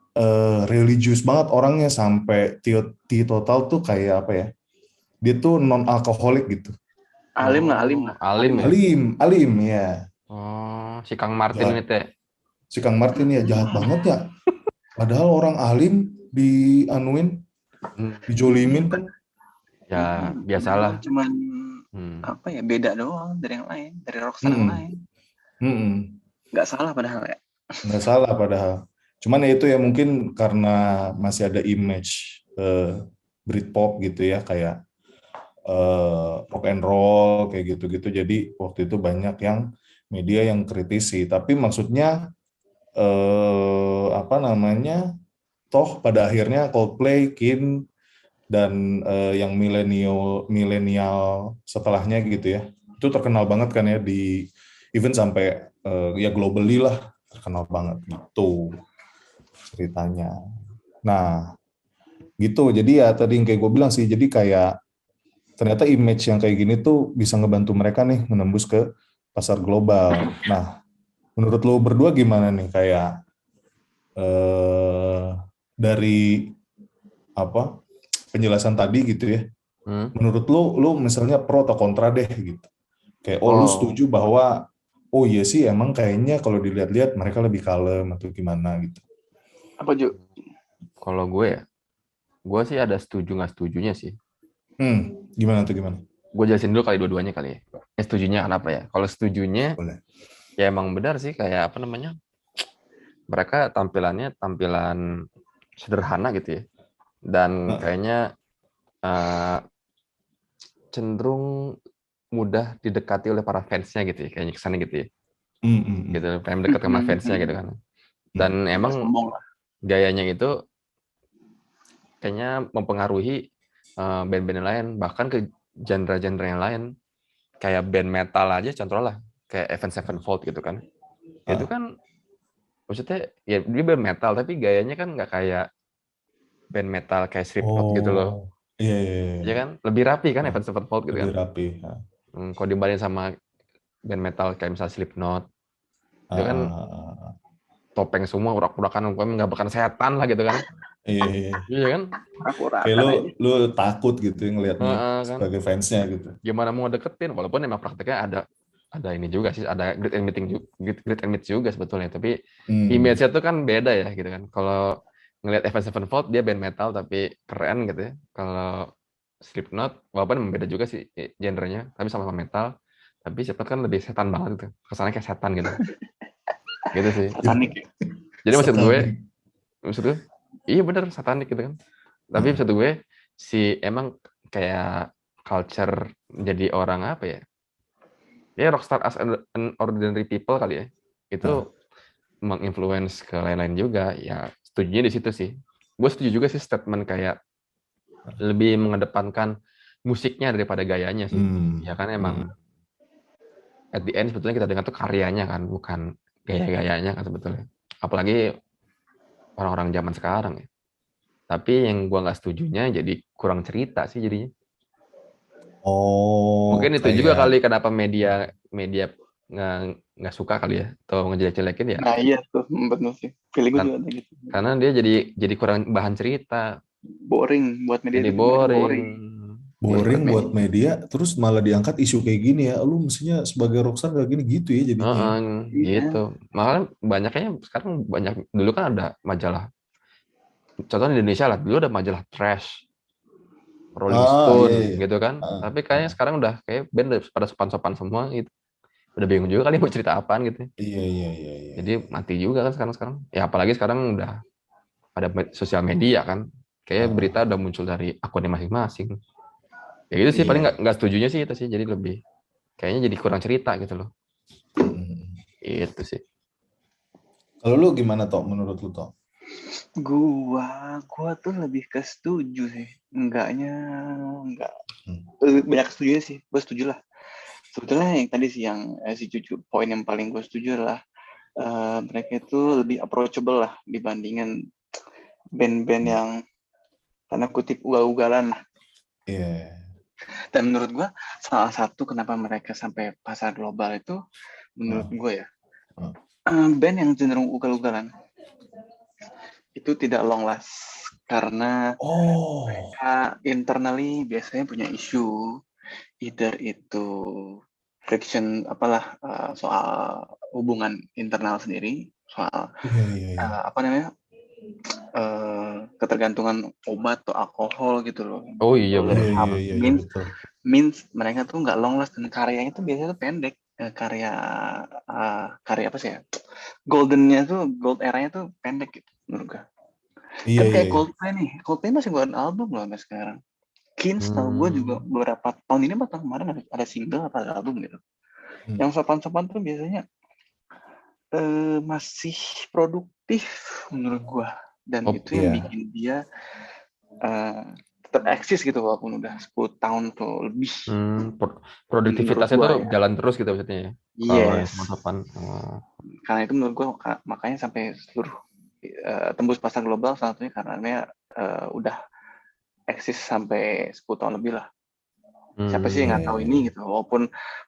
religius banget orangnya, sampai teetotal tuh kayak apa ya? Dia tuh non alkoholik gitu. Alim lah, alim lah. Alim ya? Alim ya. Oh, si Kang Martin Jahat. ini teh. Si Kang Martin ya jahat banget ya. Padahal orang alim dianuin, dijolimin kan. Ya, biasalah. Cuman apa ya, beda doang dari yang lain, dari rockstar yang lain. Nggak salah padahal ya. Nggak salah padahal. Cuman ya itu ya mungkin karena masih ada image Britpop gitu ya, kayak rock and roll kayak gitu-gitu. Jadi waktu itu banyak yang media yang kritisi. Tapi maksudnya apa namanya? Toh pada akhirnya Coldplay, Kin dan yang milenial setelahnya gitu ya. Itu terkenal banget kan ya di even sampai ya globally lah, terkenal banget gitu ceritanya. Nah, gitu. Jadi ya tadi yang kayak gue bilang sih, jadi kayak ternyata image yang kayak gini tuh bisa ngebantu mereka nih menembus ke pasar global. Nah, menurut lo berdua gimana nih kayak dari apa penjelasan tadi gitu ya? Menurut lo misalnya pro atau kontra deh gitu. Kayak lo setuju bahwa oh iya sih emang kayaknya kalau dilihat-lihat mereka lebih kalem atau gimana gitu. Apa Ju? Kalau gue sih ada setuju nggak setujunya sih. Gimana tuh gimana? Gue jelasin dulu kali dua-duanya kali ya. Setujunya kenapa ya? Kalau setujunya, boleh. Ya emang benar sih kayak apa namanya? Mereka tampilan sederhana gitu ya. Dan kayaknya cenderung mudah didekati oleh para fansnya gitu ya, kayaknya kesannya gitu ya. Gitu, pengen dekat sama fansnya gitu kan. Dan emang gayanya itu kayaknya mempengaruhi band-band yang lain, bahkan ke genre-genre yang lain. Kayak band metal aja contoh lah, kayak Avenged Sevenfold gitu kan. Itu kan maksudnya ya dia band metal tapi gayanya kan nggak kayak band metal kayak Slipknot gitu loh. Iya kan? Lebih rapi kan Avenged Sevenfold gitu kan. Lebih rapi. Kalau dibanding sama band metal kayak misalnya Slipknot, itu kan topeng semua, urak-urakan, nggak bahkan setan lah gitu kan. Iya kan? Kayak lu takut gitu ngelihatnya kan? sebagai fansnya gitu. Gimana mau deketin, walaupun emang prakteknya ada ini juga sih, ada great and meet juga sebetulnya, tapi image-nya tuh kan beda ya gitu kan. Kalau ngelihat Avenged Sevenfold dia band metal tapi keren gitu ya. Kalau Slipknot walaupun emang beda juga sih genrenya, tapi sama-sama metal, tapi Slipknot kan lebih setan banget gitu. Kesannya kayak setan gitu. Gitu sih. Satanik. Jadi maksud gue Iya bener, satanik gitu kan. Tapi Heeh. maksud gue, emang kayak culture jadi orang apa ya? Ya rockstar as an ordinary people kali ya. Heeh. Itu menginfluence ke lain-lain juga. Ya setujunya di situ sih. Gue setuju juga sih statement kayak lebih mengedepankan musiknya daripada gayanya sih. Hmm. Ya kan Hmm. emang at the end sebetulnya kita dengar tuh karyanya kan, bukan gaya-gayanya kan sebetulnya. Apalagi orang-orang zaman sekarang ya. Tapi yang gua nggak setujunya jadi kurang cerita sih jadinya. Oh, Mungkin itu juga kayak kali kenapa media media nggak nggak suka kali ya atau ngejelek-jelekin ya. Nah iya tuh, bener sih. Feeling gue Kan, juga ada gitu. karena dia jadi kurang bahan cerita, Boring buat media jadi itu kebanyakan boring. boring. Buat boring media. buat media, terus malah diangkat isu kayak gini ya. Lu mestinya sebagai rockstar kayak gini gitu ya jadinya ya. Heeh, gitu. Iya. Malah banyaknya sekarang banyak dulu kan ada majalah. Contohnya di Indonesia lah, dulu ada majalah Trash, Rolling Ah, iya, Stone iya. gitu kan. Ah, Tapi kayaknya ah. sekarang udah kayak band udah pada sopan-sopan semua gitu. Udah bingung juga kali mau cerita apaan gitu. Iya, iya, iya, iya, Jadi iya. mati juga kan sekarang-sekarang. Ya apalagi sekarang udah ada sosial media kan. Kayak berita Ah, udah muncul dari akunnya masing-masing. Ya gitu sih paling iya. nggak setujunya sih itu sih. Jadi lebih kayaknya jadi kurang cerita gitu loh. Mm. Itu sih. Kalau lu gimana toh menurut lu toh? Gua tuh lebih ke setuju sih. Enggak. Hmm. Banyak setuju sih. Gue setuju lah. Sebetulnya yang tadi sih yang si Cucu, poin yang paling gue setuju adalah mereka itu lebih approachable lah dibandingin band-band Hmm. yang tanda kutip ugal-ugalan. Iya. Dan menurut gue salah satu kenapa mereka sampai pasar global itu menurut Ah, gue ya ah. band yang cenderung ugal-ugalan itu tidak long last karena Oh, internally biasanya punya isu either itu friction apalah soal hubungan internal sendiri soal iya, iya, iya. apa namanya ketergantungan obat atau alkohol gitu loh Oh iya Iya, benar. iya, berhub iya, iya, means betul. means mereka tuh nggak long last dan karyanya tuh biasanya tuh pendek. Karya karya apa sih ya goldennya tuh gold eranya tuh pendek gitu menurut gue Iya, kan iya, kayak iya. Coldplay masih ngeluarin album loh sampai sekarang Kins tau gue juga Hmm. beberapa tahun ini atau kemarin ada single apa ada album gitu Hmm. yang sopan-sopan tuh biasanya masih produktif menurut gue dan Oh, itu yang Iya. bikin dia eh, tetap eksis gitu walaupun udah 10 tahun tuh lebih menurut produktivitasnya gue tuh ya jalan terus gitu maksudnya ya. Kalau yang yes sopan-sopan. Oh. karena itu menurut gue makanya sampai seluruh tembus pasar global salah satunya karena udah eksis sampai 10 tahun lebih lah. Siapa sih yang Iya, nggak iya, tahu iya. ini gitu.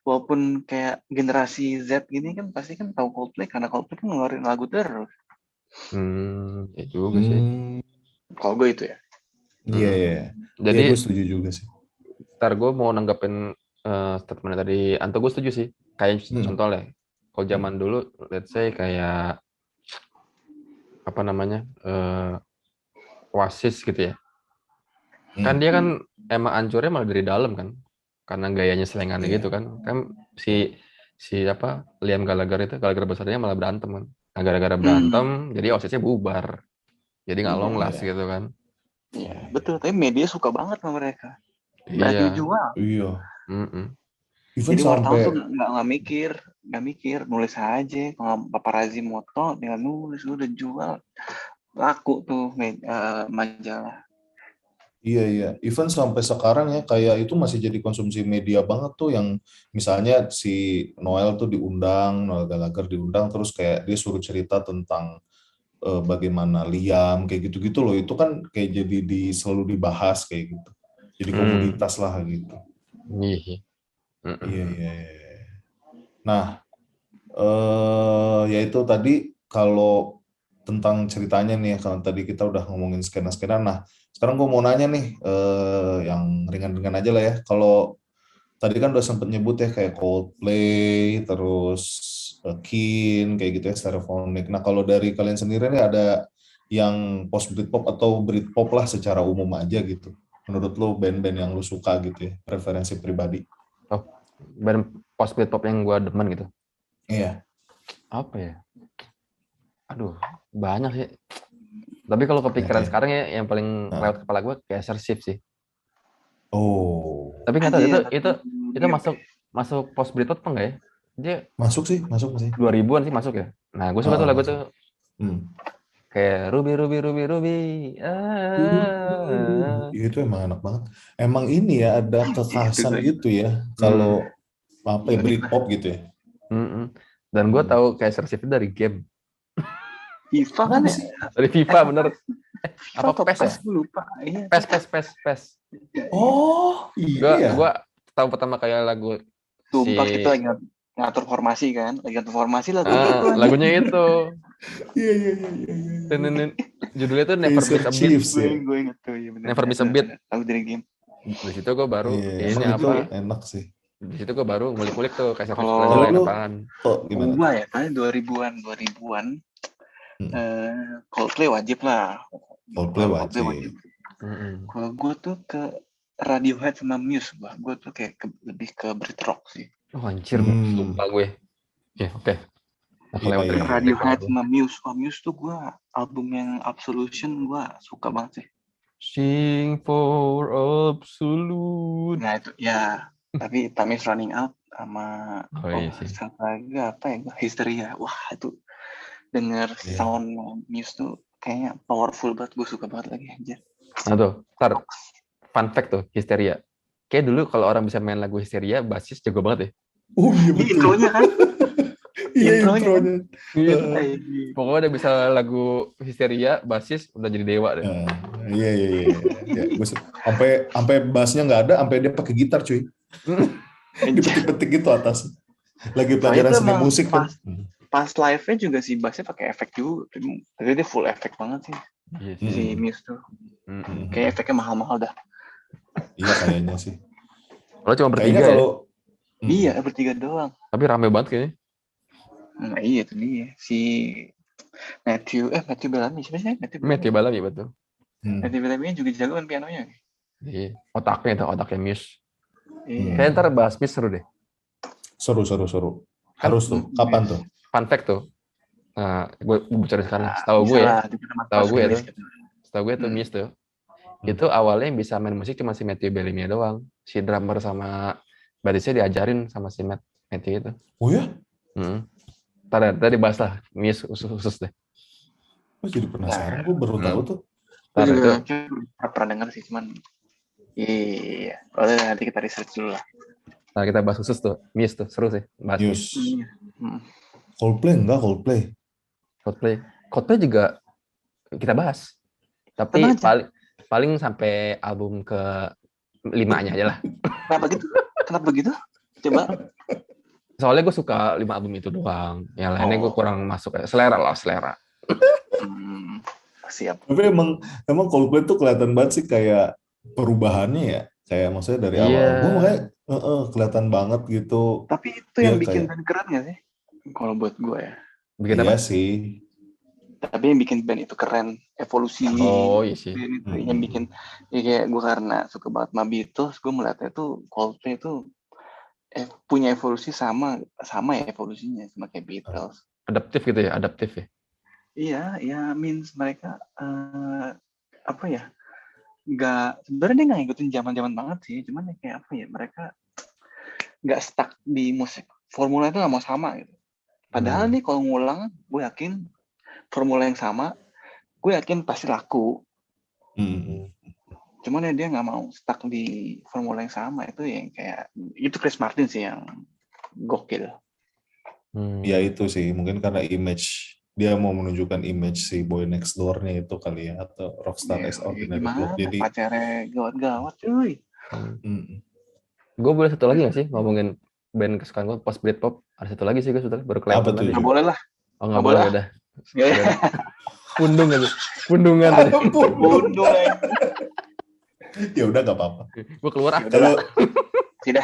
Walaupun kayak generasi Z gini kan pasti kan tahu Coldplay karena Coldplay kan ngeluarin lagu terus. Ya juga sih. Hmm. Kalau gue itu ya. Iya, Mm-mm. iya, iya. Iya, Jadi gue setuju juga sih. ntar gue mau nanggepin statement tadi Anto, gue setuju sih. Kayak Hmm. contoh lah, kalau Hmm. zaman dulu, let's say kayak apa namanya, Oasis gitu ya. Kan Hmm. dia kan emang hancurnya malah dari dalam kan, karena gayanya selengannya gitu Iya. kan. Kan si si apa Liam Gallagher itu Gallagher besarnya malah berantem kan. Nah, gara-gara berantem, Hmm. jadi Oasisnya bubar. Jadi nggak Iya, long last Iya. gitu kan. iya, Iya, iya. betul. Tapi media suka banget sama mereka. Banyak Iya. dijual. Iya. Mm-mm. Even Jadi wartawan tuh sampai nggak mikir, nulis aja. Kalau paparazzi moto, tinggal nulis udah jual. Laku tuh majalah. iya, iya. Even sampai sekarang ya kayak itu masih jadi konsumsi media banget tuh yang misalnya si Noel tuh diundang, Noel Gallagher diundang terus kayak dia suruh cerita tentang bagaimana Liam kayak gitu-gitu loh. Itu kan kayak jadi selalu dibahas kayak gitu. Jadi Hmm. komoditas lah gitu. Iya. Iya, Mm-mm. iya, iya. Nah, ya itu tadi kalau tentang ceritanya nih, kalau tadi kita udah ngomongin skena-skena. Nah, sekarang gue mau nanya nih, yang ringan-ringan aja lah ya. Kalau tadi kan udah sempet nyebut ya kayak Coldplay, terus Keane, kayak gitu ya, Stereophonic. Nah, kalau dari kalian sendiri nih ada yang post Britpop atau Britpop lah secara umum aja gitu. Menurut lo band-band yang lo suka gitu ya, preferensi pribadi. Oh, band post pop yang gue demen gitu. Iya. Apa ya? Aduh, banyak sih. Tapi kalau kepikiran Ternyata ya. sekarang ya yang paling Nah. lewat kepala gue kayak Shift sih. Oh, Tapi nggak tahu Anjir, itu masuk post Britpop apa enggak ya? Dia masuk sih. 2000-an sih masuk ya. Nah, gue suka tuh lagu Masuk. tuh Hmm. kayak Ruby Ruby Ruby Ruby. Itu emang enak banget. Emang ini ya ada itu kekhasan gue gitu ya. Hmm, Kalau apa ya unik lah. Britpop gitu ya. mm-mm. Dan gue tahu kayak Shift itu dari game, FIFA kan Apa ya? sih? dari FIFA bener. FIFA Apa atau PES ya? PES gue lupa. Iya. PES. Oh, Gue iya. gue tahu pertama kayak lagu si Tuh pas kita lagi ngatur formasi kan, lagi ngatur formasi lagunya itu aja. lagunya itu. Iya. Tenenin. Judulnya tuh Never Kaiser Miss a Beat. Chiefs ya. Gue inget tuh, ya bener Never bener Miss a Beat. bener. Lagu dari game. Di situ gue baru Iya, ini emang itu apa? enak sih. Di situ gue baru ngulik-ngulik tuh kayak Shift Kalau Kalau lain lu, apaan. gimana? gua ya, paling 2000-an. Coldplay wajib lah. Coldplay Kalau wajib. Mm-mm. Kalau gue tuh ke Radiohead sama Muse, gue tuh kayak lebih ke Brit rock sih. Oh anjir, Hmm. lupa gue. Ya oke. Aku lewat Iya. Radiohead sama Muse. Oh, Muse tuh gue album yang Absolution gue suka banget sih. Sing for Absolute. Nah itu ya, tapi Time is Running Out sama Oh iya sih. satu lagi apa ya, Hysteria. Wah itu denger Iya. sound Muse tuh kayaknya powerful banget, gue suka banget lagi anjir. Nah tuh, ntar fun fact tuh, Hysteria. Kayak dulu kalau orang bisa main lagu Hysteria, basis jago banget ya. Oh iya Ini betul. intronya kan? Iya intronya. intronya. Iya. Eh, Pokoknya udah bisa lagu Hysteria, basis udah jadi dewa deh. Iya. Ya, sampai bassnya nggak ada, sampai dia pakai gitar cuy. Dipetik-petik gitu atas. Lagi pelajaran itu seni emang musik kan. pas live-nya juga si bassnya pakai efek juga. Tapi dia full efek banget sih Iya si sih. Muse tuh. Mm-mm. Kayak efeknya mahal-mahal dah. Iya kayaknya sih. Kalau cuma Kayaknya bertiga ya, kalau Iya, bertiga doang. tapi rame banget kayaknya. Nah, iya itu dia. Si Matthew Bellamy. Siapa sih? Matthew Bellamy betul. Matthew Bellamy juga jago kan pianonya. Iya. Otaknya Muse. Iya. Kayaknya ntar bahas Muse seru deh. seru. Kan Harus tuh. Kapan tuh? Fun fact tuh. Nah, gue bocorin sekarang. Setahu Bisa gue ya. lah, Setahu gue tuh Muse tuh. Itu awalnya yang bisa main musik cuma si Matthew Bellamy doang. Si drummer sama bassisnya diajarin sama si Matthew itu. Oh ya? Tadi bahas lah Muse khusus deh. Gue jadi penasaran. Gue baru tahu tuh. Gue Ntar juga itu pernah dengar sih, cuman iya. Boleh nanti kita research dulu lah. Nah, kita bahas khusus tuh, Muse tuh, seru sih bahas Muse. News. Coldplay enggak Coldplay. Coldplay juga kita bahas. Tapi paling sampai album ke 5-nya aja lah. Kenapa gitu? Coba. Soalnya gue suka 5 album itu doang. Yang lainnya gue kurang masuk. Selera. Siap. Tapi emang Coldplay tuh kelihatan banget sih kayak perubahannya ya. Kayak maksudnya dari awal. Gue makanya kelihatan banget gitu. Tapi itu yang bikin band keren gak sih? Kalau buat gue ya. Bikin iya apa? sih. Tapi yang bikin band itu keren, evolusi. Oh iya sih. Yang bikin, ya kayak gue karena suka banget sama Beatles, gue melihatnya tuh Coldplay tuh punya evolusi sama ya evolusinya sama kayak Beatles. Adaptif gitu ya, adaptif ya. Iya, ya means mereka apa ya? Sebenarnya dia nggak ngikutin zaman banget sih, cuman ya kayak apa ya, mereka nggak stuck di musik formula itu nggak mau sama gitu. Padahal nih kalau ngulang, gue yakin formula yang sama, gue yakin pasti laku. Cuman ya dia nggak mau stuck di formula yang sama, itu yang kayak itu Chris Martin sih yang gokil. Ya itu sih, mungkin karena image dia mau menunjukkan image si Boy Next Door-nya itu kali ya, atau Rockstar Extraordinary Group. Jadi pacarnya gawat-gawat cuy. Gue boleh satu lagi nggak sih ngomongin band kesukaan gue post Britpop? Ada satu lagi sih gue sebetulnya baru kelihatan tadi. Nggak boleh lah. Oh nggak boleh udah. Pundungan. Ya udah nggak apa-apa. Gue keluar.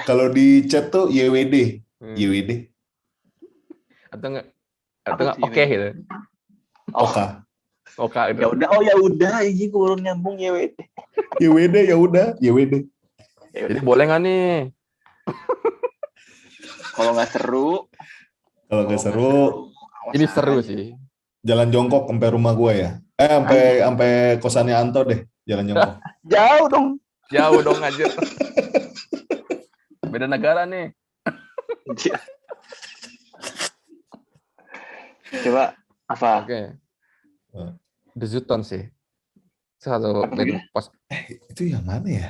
Kalau di chat tuh YWD. Atau nggak oke gitu. Oka itu. Ya udah ini gue baru nyambung YWD. Ya udah YWD. Jadi boleh nggak nih? Kalau nggak seru. Ini seru sih. Jalan jongkok sampai rumah gue ya. Sampai kosannya Anto deh, Jalan Jongkok. Jauh dong. Jauh dong anjir. Beda negara nih. Coba apa? Oke. The Zutons sih. Satu Apa band gitu? post. Itu yang mana ya?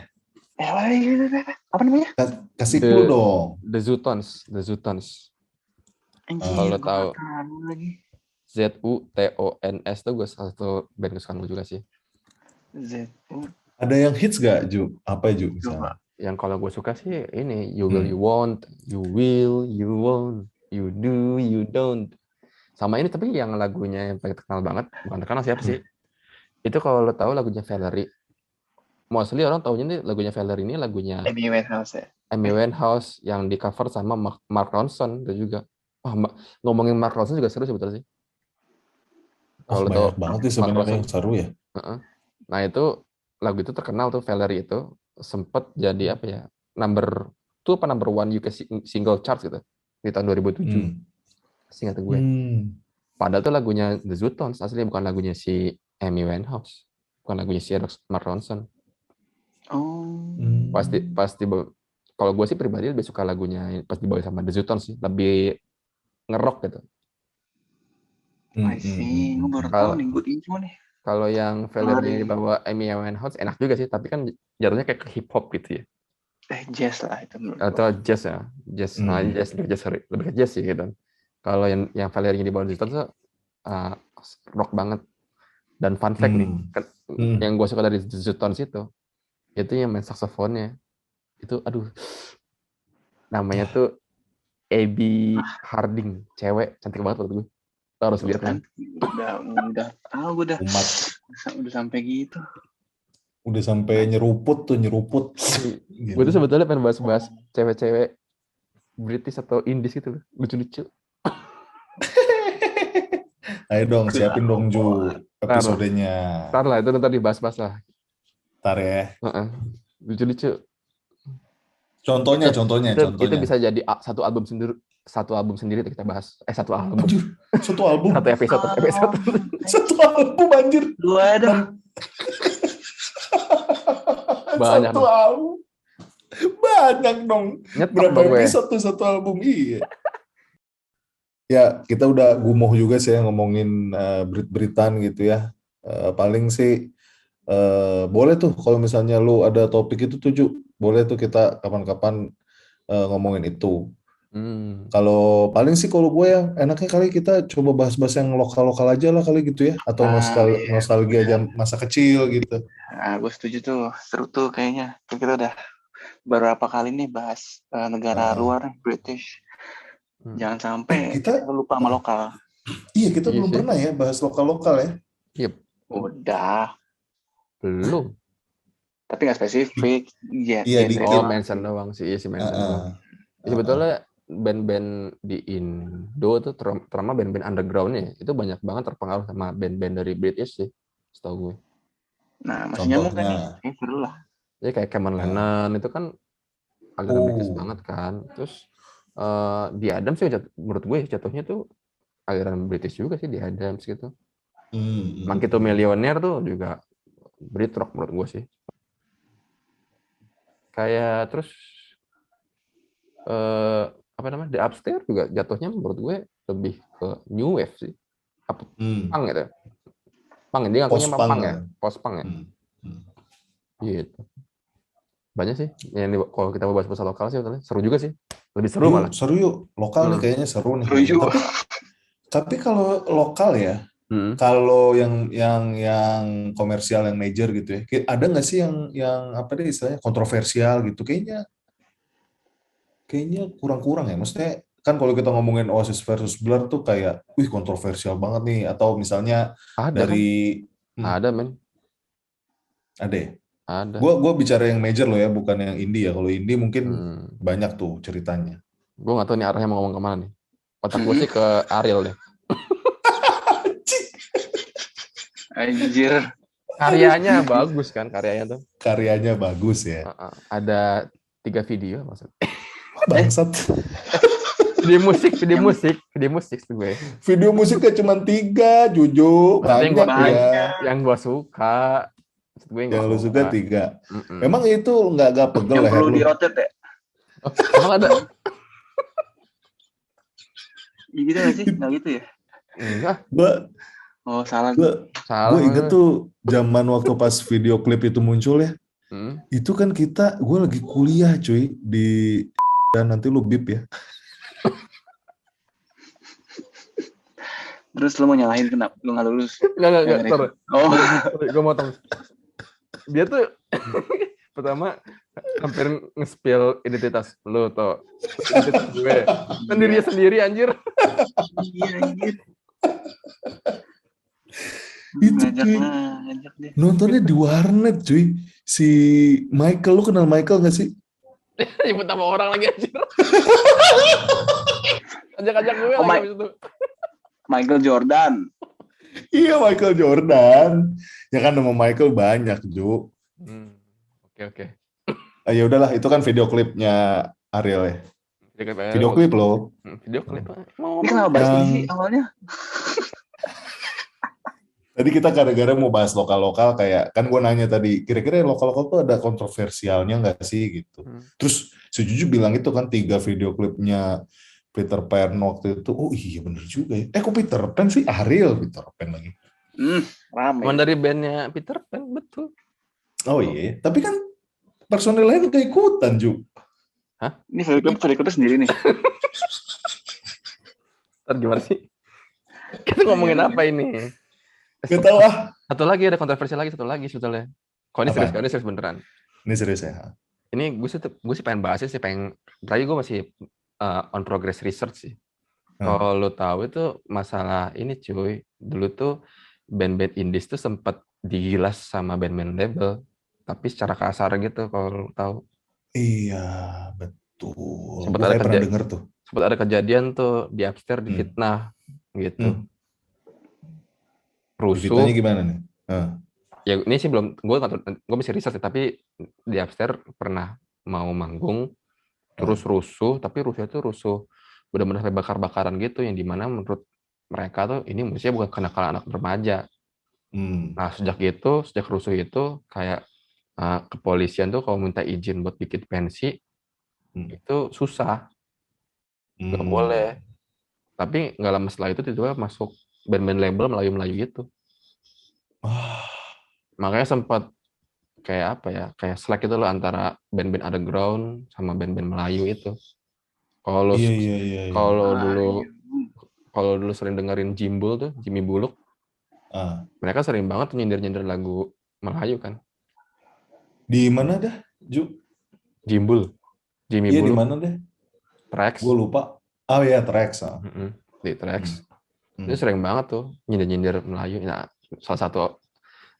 Apa namanya? Kasih clue dong. The Zutons. Anjir, Kalau gua tahu. nggak tahu lagi. ZUTONS tuh gue salah satu band kesukaan gue juga sih. ZU. Ada yang hits gak, Ju? Apa, Ju, misalnya? Yang kalau gue suka sih ini You Will, You Won't, You Will, You Won't, You Do, You Don't. Sama ini tapi yang lagunya yang paling terkenal banget, bukan terkenal siapa sih? Itu kalau lo tahu lagunya Valerie. Mostly orang taunya nih lagunya Valerie ini lagunya Amy Winehouse ya. Amy Winehouse yang di cover sama Mark Ronson itu juga. Ngomongin Mark Ronson juga seru sebetulnya sih. Kalau banyak banget sih sebenarnya yang seru ya. Nah itu lagu itu terkenal tuh Valerie itu sempet jadi apa ya number 1 UK single chart gitu di tahun 2007. Seingat gue. Padahal tuh lagunya The Zutons aslinya bukan lagunya si Amy Winehouse, bukan lagunya si Mark Ronson. Pasti kalau gue sih pribadi lebih suka lagunya pas dibawa sama The Zutons sih, lebih ngerok gitu. I see, gue baru tahu nih, gue info nih. Kalau yang Valerie dibawa Amy Winehouse enak juga sih, tapi kan jatuhnya kayak ke hip hop gitu ya. Jazz lah itu menurut atau jazz ya, lebih ke jazz sih gitu. Kalau yang Valerie dibawa The Zutons tuh rock banget. Dan fun fact nih, yang gue suka dari The Zutons itu yang main saksofonnya itu, namanya tuh Abby Harding, cewek cantik banget menurut gue. Harus lihat kan. Udah tahu gue udah sampai gitu. Udah sampai nyeruput. Gitu. Gue tuh sebetulnya pengen bahas cewek-cewek British atau Indies gitu loh, lucu-lucu. Ayo dong, siapin dong Ju episodenya. Ntar lah, itu ntar dibahas-bahas lah. Ntar ya. Lucu-lucu. Contohnya. Itu bisa jadi satu album sendiri kita bahas. Satu album. Anjir, satu album. Satu episode. Satu album anjir. Dua ada. Banyak. Satu album. Banyak dong. Berapa episode tuh satu album? Iya. Ya, kita udah gumoh juga sih ngomongin Brit-Britan gitu ya. Paling sih boleh tuh kalau misalnya lu ada topik itu tuh, boleh tuh kita kapan-kapan ngomongin itu. Kalau paling sih kalau gue ya enaknya kali kita coba bahas-bahas yang lokal-lokal aja lah kali gitu ya, atau nostalgia jam masa kecil gitu. Gue setuju tuh, seru tuh kayaknya. Kita udah beberapa kali nih bahas negara luar, British. Jangan sampai kita lupa sama lokal. Iya, kita belum pernah ya bahas lokal-lokal ya. Yep. Udah. Belum. Tapi nggak spesifik. Iya, dikit. Mention doang sih. Iya sih, mention doang. Sebetulnya band-band di Indo tuh, terutama band-band underground-nya, itu banyak banget terpengaruh sama band-band dari British sih, setahu gue. Nah, maksudnya mungkin seru lah. Jadi kayak Cameron Lennon itu kan aliran British banget kan. Terus di Adams sih menurut gue jatuhnya tuh aliran British juga sih di Adams gitu. Monkey to Millionaire tuh juga Brit rock menurut gue sih. Kayak terus The Upstairs juga jatuhnya menurut gue lebih ke new wave sih. Punk gitu. Punk, dia ngakunya punk ya, post-punk ya. Gitu. Banyak sih. Kalau kita bahas bahasa lokal sih, seru juga sih. Lebih seru malah. Seru yuk. Lokal nih kayaknya seru nih. Tapi kalau lokal ya, kalau yang komersial, yang major gitu ya, ada nggak sih yang apa deh istilahnya kontroversial gitu? Kayaknya kurang-kurang ya. Maksudnya kan kalau kita ngomongin Oasis versus Blur tuh kayak, kontroversial banget nih. Atau misalnya dari ada men. Ada ya? Ada. Gue bicara yang major loh ya, bukan yang indie ya. Kalau indie mungkin banyak tuh ceritanya. Gue nggak tahu nih arahnya mau ngomong kemana nih. Otak gue sih ke Ariel deh. Anjir. Karyanya bagus kan, karyanya tuh. Karyanya bagus ya. Ada 3 video maksudnya. Bangsat. Video musik tuh gue. Video musiknya cuma 3, Juju. Tapi Banyak ya. yang gue suka. Maksud gue Yang lu suka 3. Mm-mm. Emang itu nggak pegel Yang leher perlu lu? di-rotate ya? Emang ada? Gitu nggak sih? Nggak gitu ya? Enggak. Oh, salah. Salah. Gue inget tuh zaman waktu pas video klip itu muncul ya. Itu kan gue lagi kuliah cuy di dan nanti lu bip ya. Terus lu mau nyalahin kenapa lu nggak lulus? Enggak. Oh, Gue mau tahu. Dia tuh pertama hampir nge-spill identitas lu tuh. Identitas gue. Kan dirinya sendiri anjir. iya anjir. Itu cuy. Ngajak deh. Nontonnya di warnet cuy. Si Michael, lu kenal Michael gak sih? Nyebut nama orang lagi anjir. Ajak-ajak gue Oh, lagi abis itu. Michael Jordan. Iya, Michael Jordan. Ya kan nama Michael banyak, Ju. Oke. Ya udahlah, itu kan video klipnya Ariel ya. Video klip loh. Video klip. Ini kenapa bahas ini sih awalnya? Tadi kita gara-gara mau bahas lokal-lokal, kayak kan gue nanya tadi, kira-kira lokal-lokal tuh ada kontroversialnya nggak sih gitu. Terus si Juju bilang itu kan 3 video klipnya Peter Pan waktu itu. Oh iya bener juga ya. Kok Peter Pan sih? Ariel Peter Pan lagi. Ramai. Cuman dari bandnya Peter Pan, betul. Oh iya, tapi kan personil lain keikutan Ju. Hah? Ini video klipnya sendiri nih. Ntar gimana sih? Kita ngomongin apa ini? Gak tau ah. Satu lagi, ada kontroversi lagi, sebetulnya. Kok ini serius beneran. Ini serius ya. Ini gue sih pengen bahas sih, tadi gue masih on progress research sih. Kalau lo tahu itu masalah ini cuy, dulu tuh band-band indies tuh sempat digilas sama band-band label, tapi secara kasar gitu kalau lo tahu. Iya, betul. Sempat ada pernah denger tuh. Sempat ada kejadian tuh di upstairs difitnah gitu. Rusuh. Fitnahnya gimana nih? Ya ini sih belum, gue masih research, tapi di upstairs pernah mau manggung, terus rusuh, tapi rusuhnya tuh rusuh benar-benar sampai bakar-bakaran gitu, yang dimana menurut mereka tuh ini musiknya bukan kenakalan anak remaja. Nah sejak rusuh itu kayak kepolisian tuh kalau minta izin buat bikin pensi itu susah, nggak boleh. Tapi nggak lama setelah itu tiba-tiba masuk band-band label Melayu-Melayu gitu. Makanya sempat kayak apa ya, kayak slack itu loh antara band-band underground sama band-band Melayu itu. Kalau dulu sering dengerin Jimbul tuh, Jimmy Buluk, mereka sering banget nyindir-nyindir lagu Melayu kan. Di mana dah, Ju? Jimbul, Jimmy Buluk. Iya di mana deh? Trax. Gue lupa. Oh iya Trax. Di Trax. Itu sering banget tuh nyindir-nyindir Melayu. Nah, salah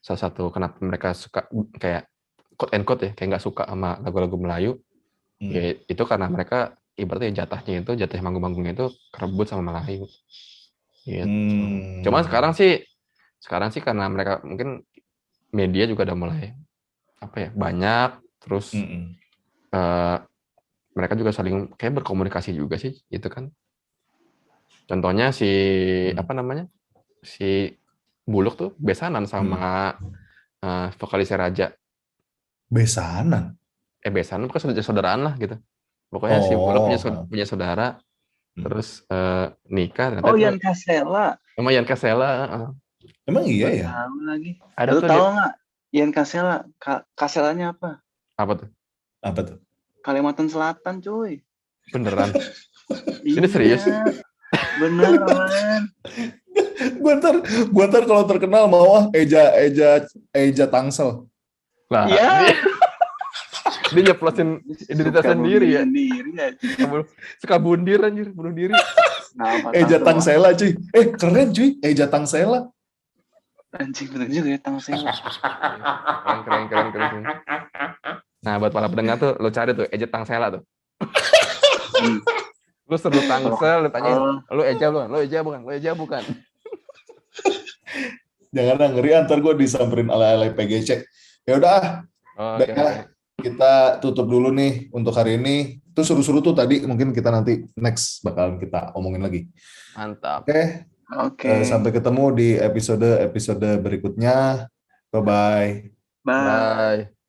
satu kenapa mereka suka kayak quote and quote ya, kayak nggak suka sama lagu-lagu Melayu, ya itu karena mereka ibaratnya jatah manggung-manggungnya itu kerebut sama Melayu. Gitu. Cuma sekarang sih karena mereka mungkin media juga udah mulai banyak, terus mereka juga saling kayak berkomunikasi juga sih, gitu kan. Contohnya si Buluk tuh besanan sama vokalisnya Raja. Besanan? Besanan bukan saudaraan lah gitu. Pokoknya si Buluk punya saudara, terus nikah. Oh Ian Kasela. Emang Ian Kasela. Emang iya ya? Tahu lagi. Ada lu tahu nggak Ian Kasela? Kaselanya apa? Apa tuh? Kalimantan Selatan, cuy. Beneran? Ini serius? Beneran. Gua ntar kalau terkenal mau Eja Tangsel. Lah. Iya. Dia nyeplosin identitas sendiri ya. Suka bundir anjir, bunuh diri. Eja Tangsela cuy. Keren cuy, Eja Tangsela. Anjing bener juga ya Tangsela. Keren. Nah, buat para pendengar tuh, lo cari tuh Eja Tangsela tuh. Lu seru Tangsel, lu tanya, lu Eja bukan. Jangan ngeri, ntar gue disamperin ala-ala PGC. Ya udah, kita tutup dulu nih untuk hari ini. Itu seru-seru tuh tadi, mungkin kita nanti next bakalan kita omongin lagi. Mantap. Oke, Oke. sampai ketemu di episode berikutnya. Bye-bye. Bye. Bye.